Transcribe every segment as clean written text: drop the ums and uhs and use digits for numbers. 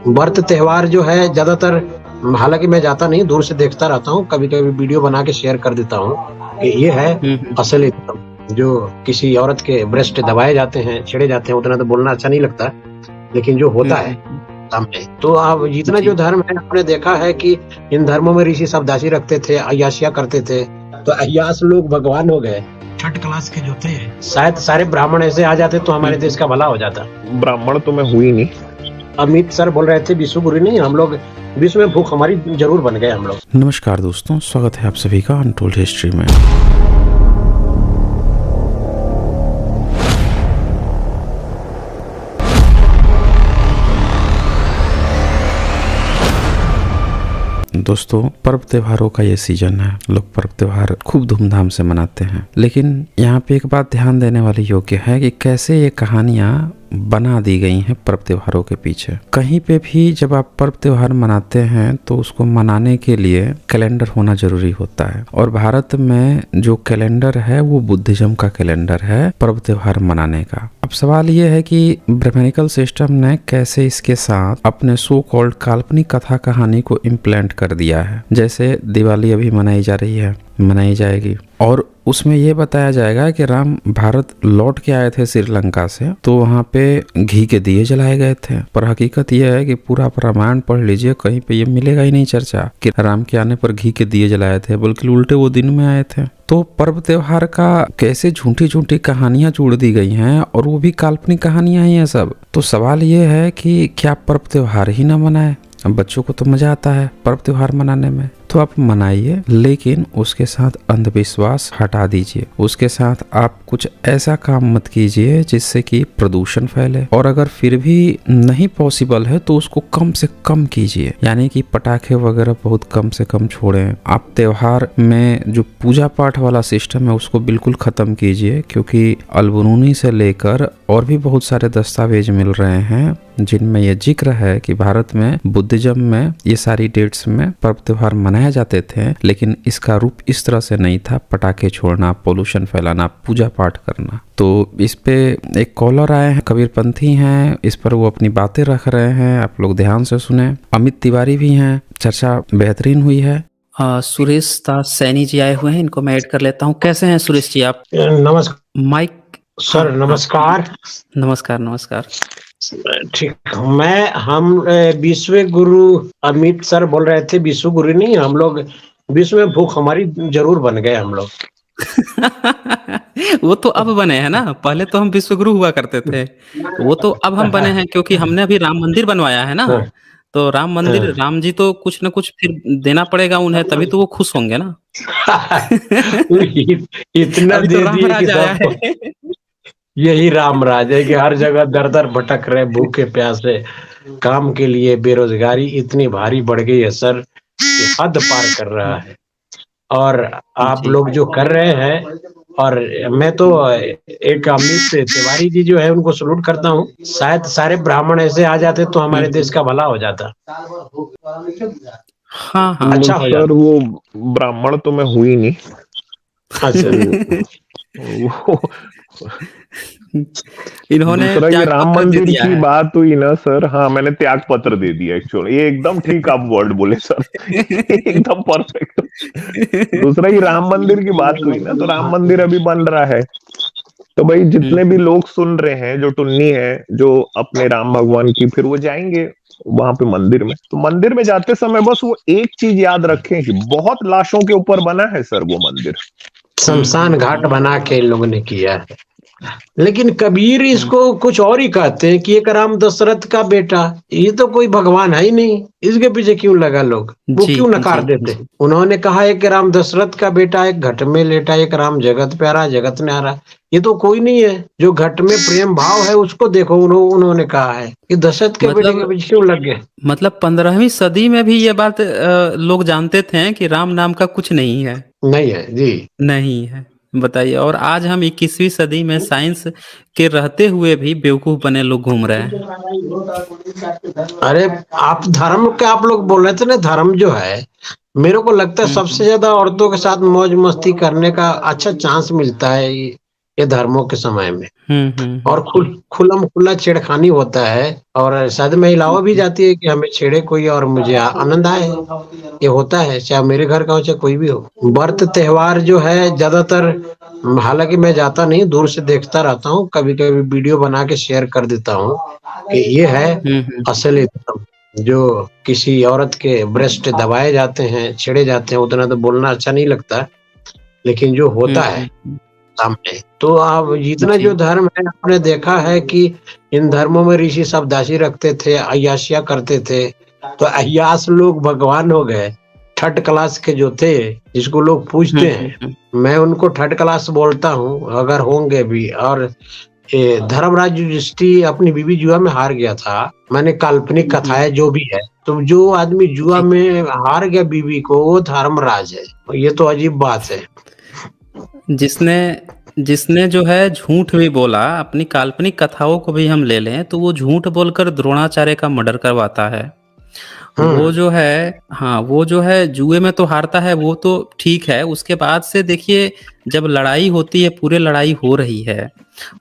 व्रत त्योहार जो है ज्यादातर, हालांकि मैं जाता नहीं, दूर से देखता रहता हूँ, कभी कभी वीडियो बना के शेयर कर देता हूँ कि ये है हम्म। असल इस्लाम। जो किसी औरत के ब्रेस्ट दबाए जाते हैं, छेड़े जाते हैं, उतना तो बोलना अच्छा नहीं लगता, लेकिन जो होता है हम्म। सामने। तो आप जितना जो जी। धर्म है, आपने देखा है कि इन धर्मों में ऋषि सब दासी रखते थे, अय्याशिया करते थे, तो अय्यास लोग भगवान हो गए। थर्ड क्लास के जो थे, शायद सारे ब्राह्मण ऐसे आ जाते तो हमारे देश का भला हो जाता। ब्राह्मण तो मैं हुई नहीं। अमित सर बोल रहे थे विश्व गुरु नहीं, हम लोग विश्व में भूख हमारी जरूर बन गए हम लोग। नमस्कार दोस्तों, स्वागत है आप सभी का अनटोल्ड हिस्ट्री में। दोस्तों, पर्व त्योहारों का ये सीजन है, लोग पर्व त्योहार खूब धूमधाम से मनाते हैं। लेकिन यहाँ पे एक बात ध्यान देने वाली योग्य है कि कैसे ये कहानियाँ बना दी गई हैं पर्व त्योहारों के पीछे। कहीं पे भी जब आप पर्व त्योहार मनाते हैं तो उसको मनाने के लिए कैलेंडर होना जरूरी होता है, और भारत में जो कैलेंडर है वो बुद्धिज्म का कैलेंडर है पर्व त्योहार मनाने का। अब सवाल ये है कि ब्रह्मनिकल सिस्टम ने कैसे इसके साथ अपने सो कॉल्ड काल्पनिक कथा कहानी को इम्प्लांट कर दिया है। जैसे दिवाली अभी मनाई जा रही है, मनाई जाएगी, और उसमें यह बताया जाएगा कि राम भारत लौट के आए थे श्रीलंका से, तो वहाँ पे घी के दिए जलाए गए थे। पर हकीकत यह है कि पूरा रामायण पढ़ लीजिए, कहीं पे ये मिलेगा ही नहीं चर्चा कि राम के आने पर घी के दिए जलाए थे, बल्कि उल्टे वो दिन में आए थे। तो पर्व त्योहार का कैसे झूठी झूठी कहानियां जोड़ दी गई हैं, और वो भी काल्पनिक कहानियां ही हैं सब। तो सवाल ये है कि क्या पर्व त्योहार ही ना मनाए? बच्चों को तो मजा आता है पर्व त्योहार मनाने में, तो आप मनाइए, लेकिन उसके साथ अंधविश्वास हटा दीजिए। उसके साथ आप कुछ ऐसा काम मत कीजिए जिससे कि प्रदूषण फैले, और अगर फिर भी नहीं पॉसिबल है तो उसको कम से कम कीजिए, यानी कि पटाखे वगैरह बहुत कम से कम छोड़ें। आप त्योहार में जो पूजा पाठ वाला सिस्टम है उसको बिल्कुल खत्म कीजिए, क्योंकि अल-बुरूनी से लेकर और भी बहुत सारे दस्तावेज मिल रहे हैं जिनमें यह जिक्र है कि भारत में बुद्धिज्म में ये सारी डेट्स में पर्व त्योहार मनाए जाते थे, लेकिन इसका रूप इस तरह से नहीं था, पटाखे छोड़ना, पोल्यूशन फैलाना, पूजा पाठ करना। तो इस पे एक कॉलर आए हैं, कबीरपंथी हैं, इस पर वो अपनी बातें रख रहे हैं, आप लोग ध्यान से सुने। अमित तिवारी भी हैं, चर्चा बेहतरीन हुई है। सुरेश दास सैनी जी आए हुए हैं, इनको मैं ऐड कर लेता हूँ। कैसे हैं सुरेश जी आप? नमस्कार माइक सर। नमस्कार। नमस्कार नमस्कार। ठीक, हम विश्व गुरु अमित सर बोल रहे थे, विश्व गुरु नहीं, हम लोग विश्व में भूख हमारी जरूर बन गए हम लोग। वो तो अब बने हैं ना, पहले तो हम विश्वगुरु हुआ करते थे, वो तो अब हम बने हैं, क्योंकि हमने अभी राम मंदिर बनवाया है ना। तो राम मंदिर, राम जी तो कुछ न कुछ फिर देना पड़ेगा उन्हें, तभी तो वो खुश होंगे ना। इतना अभी दे तो राम दिए कि राज आया सब, है। यही राम राज है कि हर जगह दर दर भटक रहे, भूखे प्यासे, काम के लिए बेरोजगारी इतनी भारी बढ़ गई है सर कि हद पार कर रहा है। और आप लोग जो कर रहे हैं, और मैं तो एक अमित तिवारी जी जो है उनको सलूट करता हूँ। शायद सारे ब्राह्मण ऐसे आ जाते तो हमारे देश का भला हो जाता। हाँ हाँ, अच्छा हो सर जाता। वो ब्राह्मण तो मैं हुई नहीं। वो इन्होंने दूसरा ये त्याग राम पत्र दे मंदिर दिया की है। बात हुई ना सर, हाँ मैंने त्याग पत्र दे दिया एक्चुअली, ये एकदम ठीक आप वर्ड बोले सर, एकदम परफेक्ट। दूसरा ये राम मंदिर की बात हुई ना, तो राम मंदिर अभी बन रहा है, तो भाई जितने भी लोग सुन रहे हैं, जो टुन्नी है, जो अपने राम भगवान की, फिर वो जाएंगे वहां पे मंदिर में। तो मंदिर में जाते समय बस वो एक चीज याद रखें कि बहुत लाशों के ऊपर बना है सर वो मंदिर, शमशान घाट बना के इन लोगों ने किया है। लेकिन कबीर इसको कुछ और ही कहते हैं कि एक राम दशरथ का बेटा, ये तो कोई भगवान है ही नहीं, इसके पीछे क्यों लगा लोग, वो जी क्यों नकार जी देते। उन्होंने कहा है कि राम दशरथ का बेटा, एक घट में लेटा, एक राम जगत प्यारा जगत न्यारा। ये तो कोई नहीं है, जो घट में प्रेम भाव है उसको देखो। उन्होंने कहा है कि दशरथ के बेटे के पीछे क्यों लग गए। मतलब 15वीं सदी में भी ये बात लोग जानते थे कि राम नाम का कुछ नहीं है। नहीं है जी, नहीं है, बताइए। और आज हम 21वीं सदी में साइंस के रहते हुए भी बेवकूफ बने लोग घूम रहे हैं। अरे आप धर्म के, आप लोग बोल रहे थे ना, धर्म जो है, मेरे को लगता है सबसे ज्यादा औरतों के साथ मौज मस्ती करने का अच्छा चांस मिलता है ये धर्मों के समय में। हम्म। और खुल्लम खुल्ला छेड़खानी होता है, और शायद महिलाओं भी जाती है कि हमें छेड़े कोई और मुझे आनंद आए। ये होता है, चाहे मेरे घर का हो चाहे कोई भी हो। व्रत त्योहार जो है ज्यादातर, हालांकि मैं जाता नहीं, दूर से देखता रहता हूँ, कभी कभी वीडियो बना के शेयर कर देता हूँ कि ये है असली धर्म। जो किसी औरत के ब्रेस्ट दबाए जाते हैं, छेड़े जाते हैं, उतना तो बोलना अच्छा नहीं लगता, लेकिन जो होता है सामने। तो आप जितना जो धर्म है, आपने देखा है कि इन धर्मों में ऋषि सब दासी रखते थे, अय्याशिया करते थे, तो अय्यास लोग भगवान हो गए। थर्ड क्लास के जो थे, जिसको लोग पूछते हैं, मैं उनको थर्ड क्लास बोलता हूँ, अगर होंगे भी। और धर्मराज युधिष्ठिर अपनी बीवी जुआ में हार गया था, मैंने काल्पनिक कथाएं जो भी है, तो जो आदमी जुआ में हार गया बीवी को, वो धर्मराज है। ये तो अजीब बात है। जिसने जो है झूठ भी बोला, अपनी काल्पनिक कथाओं को भी हम ले लें तो वो झूठ बोलकर द्रोणाचार्य का मर्डर करवाता है। वो जो है, हाँ, वो जो है जुए में तो हारता है, वो तो ठीक है। उसके बाद से देखिए, जब लड़ाई होती है, पूरे लड़ाई हो रही है,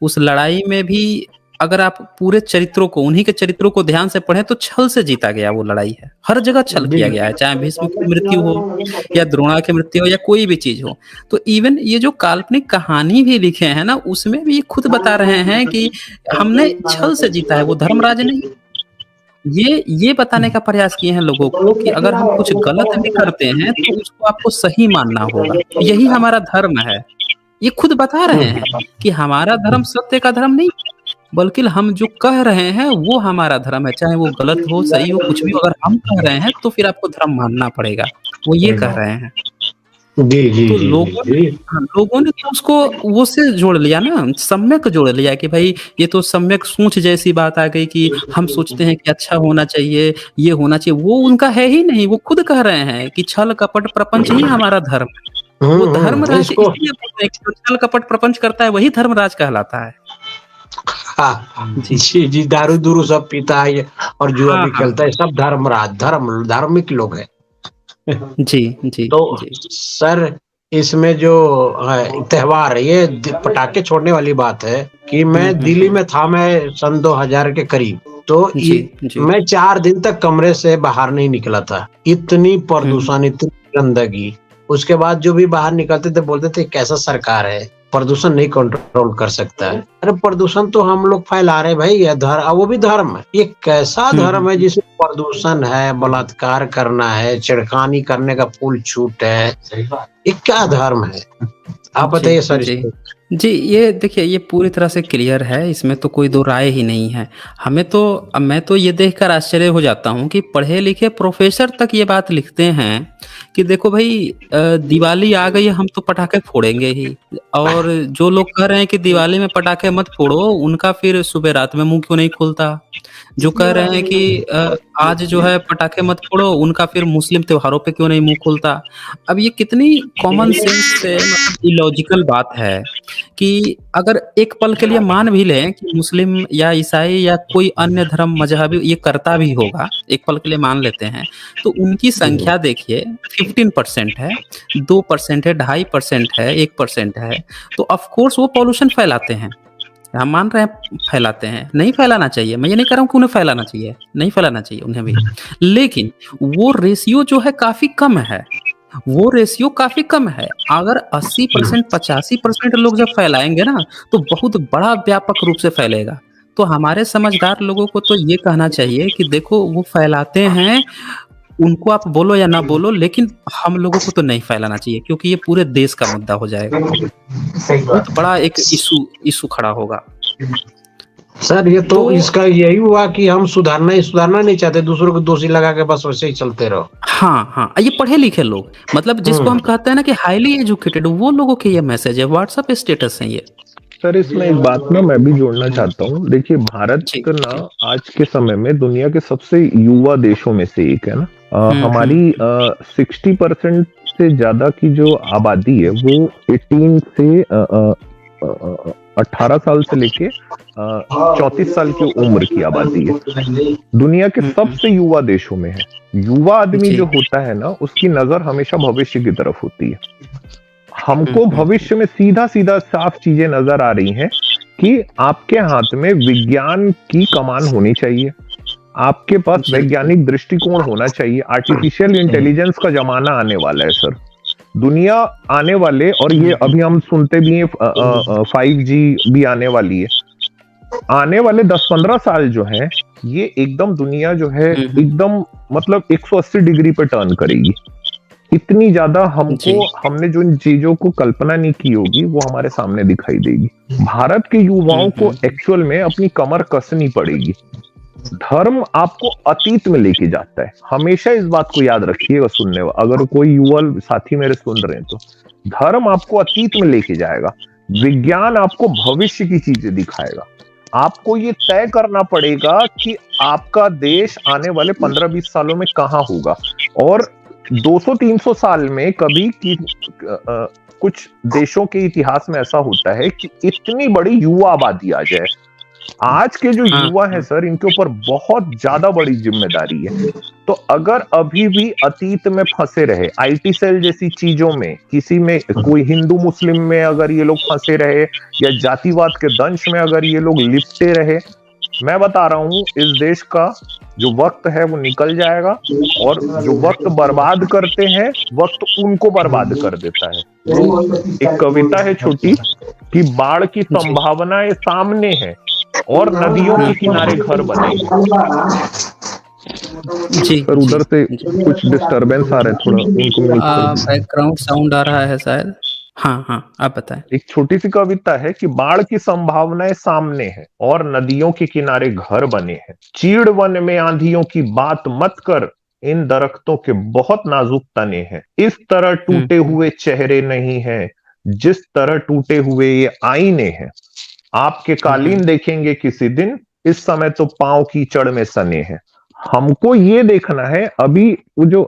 उस लड़ाई में भी अगर आप पूरे चरित्रों को, उन्हीं के चरित्रों को ध्यान से पढ़ें तो छल से जीता गया वो लड़ाई है। हर जगह छल किया गया है, चाहे भीष्म की मृत्यु हो या द्रोणा की मृत्यु हो या कोई भी चीज हो। तो इवन ये जो काल्पनिक कहानी भी लिखे हैं ना, उसमें भी खुद बता रहे हैं कि हमने छल से जीता है, वो धर्मराज नहीं। ये बताने का प्रयास किए हैं लोगों को कि अगर हम कुछ गलत भी करते हैं तो उसको आपको सही मानना होगा, यही हमारा धर्म है। ये खुद बता रहे हैं कि हमारा धर्म सत्य का धर्म नहीं, बल्कि हम जो कह रहे हैं वो हमारा धर्म है, चाहे वो गलत हो सही हो कुछ भी, अगर हम कह रहे हैं तो फिर आपको धर्म मानना पड़ेगा। वो ये कह रहे हैं। जी तो लोगों ने तो उसको वो से जोड़ लिया ना, सम्यक जोड़ लिया कि भाई ये तो सम्यक सोच जैसी बात आ गई कि हम सोचते हैं कि अच्छा होना चाहिए, ये होना चाहिए। वो उनका है ही नहीं। वो खुद कह रहे हैं कि छल कपट प्रपंच ही हमारा धर्म है। वो धर्मराज इसलिए बोलते हैं कि जो छल कपट प्रपंच करता है वही धर्मराज कहलाता है। जी, दारू दूरू सब पीता है और जुआ भी खेलता है, सब धर्मराज, धार्मिक लोग हैं। जी। तो सर, इसमें जो त्योहार है, ये पटाखे छोड़ने वाली बात है कि मैं दिल्ली में था, मैं सन 2000 के करीब, तो मैं 4 दिन तक कमरे से बाहर नहीं निकला था। इतनी प्रदूषण, इतनी गंदगी। उसके बाद जो भी बाहर निकलते थे बोलते थे कैसा सरकार है, प्रदूषण नहीं कंट्रोल कर सकता है। अरे प्रदूषण तो हम लोग फैला रहे भाई, ये वो भी धर्म है। ये कैसा धर्म है जिसमें प्रदूषण है, बलात्कार करना है, छिड़खानी करने का फुल छूट है? ये क्या धर्म है? आप बताइए सर। जी, ये देखिए, ये पूरी तरह से क्लियर है, इसमें तो कोई दो राय ही नहीं है। मैं तो ये देखकर आश्चर्य हो जाता हूँ कि पढ़े लिखे प्रोफेसर तक ये बात लिखते हैं कि देखो भाई, दिवाली आ गई है, हम तो पटाखे फोड़ेंगे ही। और जो लोग कह रहे हैं कि दिवाली में पटाखे मत फोड़ो, उनका फिर सुबह रात में मुंह क्यों नहीं खुलता? जो कह रहे हैं कि आज जो है पटाखे मत फोड़ो, उनका फिर मुस्लिम त्योहारों पे क्यों नहीं मुंह खुलता? अब ये कितनी कॉमन सेंस से मतलब इलॉजिकल बात है कि अगर एक पल के लिए मान भी लें कि मुस्लिम या ईसाई या कोई अन्य धर्म मजहबी ये करता भी होगा, एक पल के लिए मान लेते हैं, तो उनकी संख्या देखिए 15% है, 2% है, 2.5% है, 1% है। तो ऑफ कोर्स वो पॉल्यूशन फैलाते हैं, हम मान रहे हैं फैलाते हैं। नहीं फैलाना चाहिए, मैं ये नहीं कह रहा हूँ कि उन्हें फैलाना चाहिए, नहीं फैलाना चाहिए उन्हें भी, लेकिन वो रेशियो जो है काफी कम है। वो रेशियो काफी कम है। अगर 80% 85% लोग जब फैलाएंगे ना, तो बहुत बड़ा व्यापक रूप से फैलेगा। तो हमारे समझदार लोगों को तो ये कहना चाहिए कि देखो, वो फैलाते हैं, उनको आप बोलो या ना बोलो, लेकिन हम लोगों को तो नहीं फैलाना चाहिए, क्योंकि ये पूरे देश का मुद्दा हो जाएगा। बहुत बड़ा एक इशू खड़ा होगा। सर, ये तो इसका यही हुआ कि हम सुधारना नहीं चाहते, दूसरों को दोषी लगा के बस वैसे ही चलते रहो। हाँ, ये पढ़े लिखे लोग, मतलब जिसको हम कहते हैं ना कि हाईली एजुकेटेड, वो लोगों के ये मैसेज है, व्हाट्सएप स्टेटस है ये। सर, इसमें एक बात ना मैं भी जोड़ना चाहता हूँ। देखिए, भारत ना आज के समय में दुनिया के सबसे युवा देशों में से एक है ना। हमारी 60% से ज्यादा की जो आबादी है वो 18 से 18 साल से लेके 34 साल की उम्र की आबादी है। दुनिया के सबसे युवा देशों में है। युवा आदमी जो होता है ना, उसकी नजर हमेशा भविष्य की तरफ होती है। हमको भविष्य में सीधा सीधा साफ चीजें नजर आ रही हैं कि आपके हाथ में विज्ञान की कमान होनी चाहिए, आपके पास वैज्ञानिक दृष्टिकोण होना चाहिए। आर्टिफिशियल इंटेलिजेंस का जमाना आने वाला है सर, दुनिया आने वाले, और ये अभी हम सुनते भी हैं 5G भी आने वाली है। आने वाले 10-15 साल जो है ये एकदम दुनिया जो है एकदम मतलब 180 डिग्री पे टर्न करेगी। इतनी ज्यादा हमने जो इन चीजों को कल्पना नहीं की होगी वो हमारे सामने दिखाई देगी। भारत के युवाओं को एक्चुअल में अपनी कमर कसनी पड़ेगी। धर्म आपको अतीत में लेके जाता है, हमेशा इस बात को याद रखिएगा सुनने वाले, अगर कोई युवा साथी मेरे सुन रहे हैं तो धर्म आपको अतीत में लेके जाएगा, विज्ञान आपको भविष्य की चीजें दिखाएगा। आपको ये तय करना पड़ेगा कि आपका देश आने वाले 15-20 सालों में कहां होगा। और 200-300 साल में कभी कुछ देशों के इतिहास में ऐसा होता है कि इतनी बड़ी युवा आबादी आ जाए। आज के जो युवा हैं सर, इनके ऊपर बहुत ज्यादा बड़ी जिम्मेदारी है। तो अगर अभी भी अतीत में फंसे रहे, आईटी सेल जैसी चीजों में, किसी में कोई हिंदू मुस्लिम में अगर ये लोग फंसे रहे, या जातिवाद के दंश में अगर ये लोग लिपटे रहे, मैं बता रहा हूं इस देश का जो वक्त है वो निकल जाएगा। और जो वक्त बर्बाद करते हैं, वक्त उनको बर्बाद कर देता है। एक कविता है छोटी कि बाढ़ की संभावनाएं सामने है और नदियों के किनारे घर बने। जी पर उधर से कुछ डिस्टरबेंस आ रहा है, थोड़ा उनको बैकग्राउंड साउंड आ रहा है शायद। हाँ आप बताएं। एक छोटी सी कविता है कि बाढ़ की संभावनाएं सामने है और नदियों के किनारे घर बने हैं। चीड़ वन में आंधियों की बात मत कर, इन दरख्तों के बहुत नाजुक तने हैं। इस तरह टूटे हुए चेहरे नहीं हैं जिस तरह टूटे हुए ये आईने हैं। आपके कालीन देखेंगे किसी दिन, इस समय तो पांव कीचड़ में सने हैं। हमको ये देखना है, अभी वो जो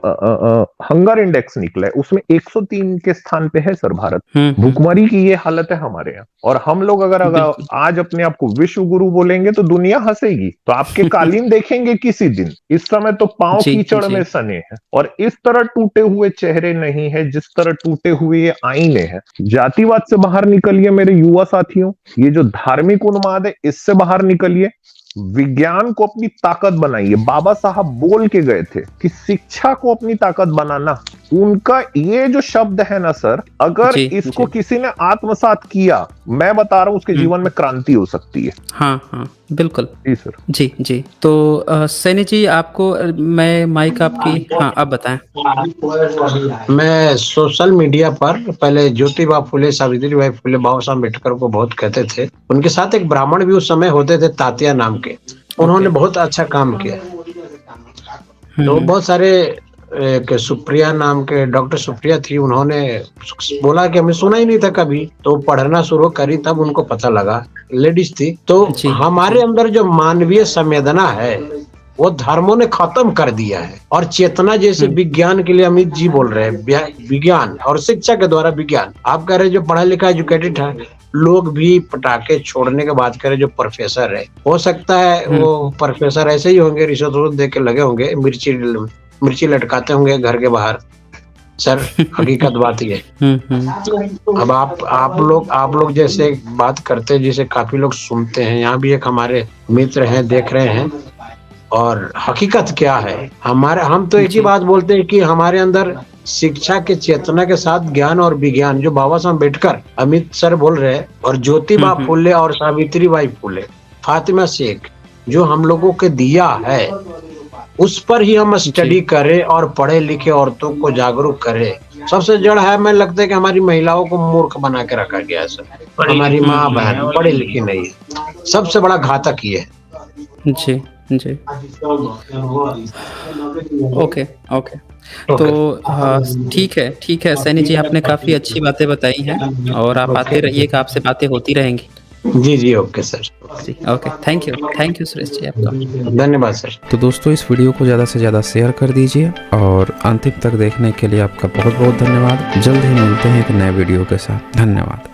हंगर इंडेक्स निकला है उसमें 103 के स्थान पे है सर भारत। भूखमरी की ये हालत है हमारे यहाँ। और हम लोग अगर आज अपने आप को विश्व गुरु बोलेंगे तो दुनिया हंसेगी। तो आपके कालीन देखेंगे किसी दिन, इस समय तो पांव कीचड़ में सने हैं। और इस तरह टूटे हुए चेहरे नहीं है जिस तरह टूटे हुए ये आईने हैं। जातिवाद से बाहर निकलिए मेरे युवा साथियों, ये जो धार्मिक उन्माद है इससे बाहर निकलिए, विज्ञान को अपनी ताकत बनाइए। बाबा साहब बोल के गए थे कि शिक्षा को अपनी ताकत बनाना। उनका ये जो शब्द है ना सर, अगर इसको किसी ने आत्मसात किया, मैं बता रहा हूं उसके जीवन में क्रांति हो सकती है। हाँ बिल्कुल जी सर। जी तो सैनी जी आपको मैं माइक आपकी, हाँ आप बताएं। मैं सोशल मीडिया पर पहले ज्योतिबा फुले, सावित्रीबाई फुले, बाबा साहब अम्बेडकर को बहुत कहते थे। उनके साथ एक ब्राह्मण भी उस समय होते थे, तात्या नाम के। उन्होंने बहुत अच्छा काम किया। तो बहुत सारे, एक सुप्रिया नाम के डॉक्टर सुप्रिया थी, उन्होंने बोला कि हमें सुना ही नहीं था कभी, तो पढ़ना शुरू करी तब उनको पता लगा। लेडीज थी। तो हमारे अंदर जो मानवीय संवेदना है वो धर्मों ने खत्म कर दिया है। और चेतना जैसे विज्ञान के लिए अमित जी बोल रहे हैं, विज्ञान और शिक्षा के द्वारा विज्ञान। आप कह रहे जो पढ़ा लिखा एजुकेटेड है लोग भी पटाखे छोड़ने के बात करें, जो प्रोफेसर है, हो सकता है वो प्रोफेसर ऐसे ही होंगे, रिश्वत दे के लगे होंगे, मिर्ची लटकाते होंगे घर के बाहर। सर हकीकत बात ये। अब आप लोग जैसे बात करते हैं, जिसे काफी लोग सुनते हैं, यहाँ भी एक हमारे मित्र हैं, देख रहे हैं। और हकीकत क्या है, हम तो एक ही बात बोलते हैं कि हमारे अंदर शिक्षा के चेतना के साथ ज्ञान और विज्ञान, जो बाबा साहब अम्बेडकर, अमित सर बोल रहे हैं, और ज्योतिबा फुले और सावित्रीबाई फुले, फातिमा शेख, जो हम लोगों के दिया है, उस पर ही हम स्टडी करें और पढ़े लिखे औरतों को जागरूक करें। सबसे जड़ है, मैं लगता है कि हमारी महिलाओं को मूर्ख बना के रखा गया है सर। हमारी माँ बहन पढ़ी लिखी नहीं है, सबसे बड़ा घातक ये है। जी ओके तो ठीक है सैनी जी, आपने काफी अच्छी बातें बताई हैं और आप आते रहिए कि आपसे बातें होती रहेंगी। Ji okay sir. Okay thank you Suresh ji, आपका धन्यवाद सर। तो दोस्तों इस वीडियो को ज़्यादा से ज़्यादा शेयर कर दीजिए और अंतिम तक देखने के लिए आपका बहुत बहुत धन्यवाद। जल्द ही मिलते हैं एक नए वीडियो के साथ। धन्यवाद।